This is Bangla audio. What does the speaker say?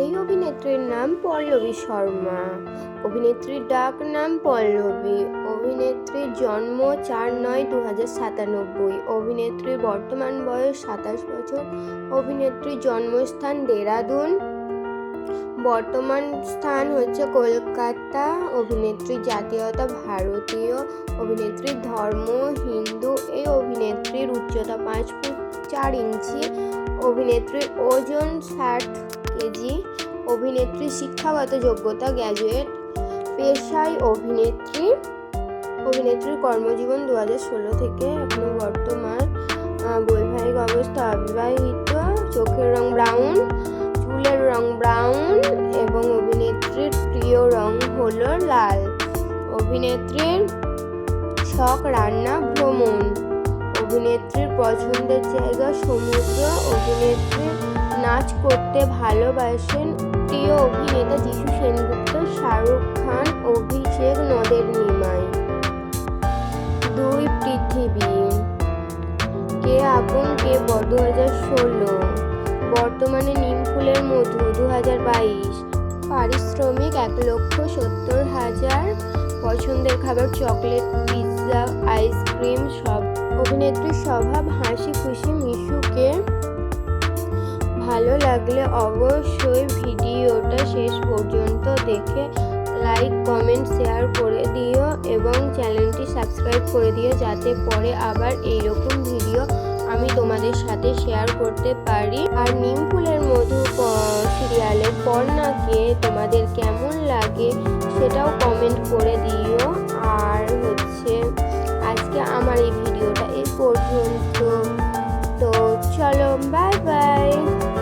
এই অভিনেত্রীর নাম পল্লবী শর্মা। অভিনেত্রীর ডাক নাম পল্লবী। অভিনেত্রীর জন্ম 4/9/2097। অভিনেত্রীর বর্তমান বয়স 27 বছর। অভিনেত্রীর জন্মস্থান দেরাদুন, বর্তমান স্থান হচ্ছে কলকাতা। অভিনেত্রীর জাতীয়তা ভারতীয়। অভিনেত্রীর ধর্ম হিন্দু। এই অভিনেত্রীর উচ্চতা 5 ফুট 4 ইঞ্চি। অভিনেত্রীর ওজন 60 কেজি। অভিনেত্রীর শিক্ষাগত যোগ্যতা গ্র্যাজুয়েট। পেশায় অভিনেত্রীর কর্মজীবন 2016 থেকে এখনো বর্তমান। বৈবাহিক অবস্থা অবিবাহিত। চোখের রং ব্রাউন, চুলের রং ব্রাউন এবং অভিনেত্রীর প্রিয় রং হলো লাল। অভিনেত্রীর শখ রান্না, ভ্রমণ। অভিনেত্রীর পছন্দের জায়গা সমুদ্র। অভিনেত্রী নাচ করতে ভালোবাসেন। প্রিয় অভিনেতা যিশু সেনগুপ্ত, শাহরুখ খান, অভিষেক নদের নিমাই। 2 পৃথিবী, কে আপন কে পর 2016। বর্তমানে নিমফুলের মধু 2022। পারিশ্রমিক 1,70,000। পছন্দের খাবার চকলেট, পিৎজা, আইসক্রিম সব। অভিনেত্রীর স্বভাব হাসি খুশি মিশুকে। ভালো লাগলে অবশ্যই ভিডিওটা শেষ পর্যন্ত দেখে লাইক কমেন্ট শেয়ার করে দিও এবং চ্যানেলটি সাবস্ক্রাইব করে দিও, যাতে পরে আবার এইরকম ভিডিও আমি তোমাদের সাথে শেয়ার করতে পারি। আর নিমফুলের মধু সিরিয়ালের পর্ণাকে তোমাদের কেমন লাগে সেটাও কমেন্ট করে দিও। আর আজকে আমার এই ভিডিওটা এই পর্যন্ত। তো চলো, বাই বাই।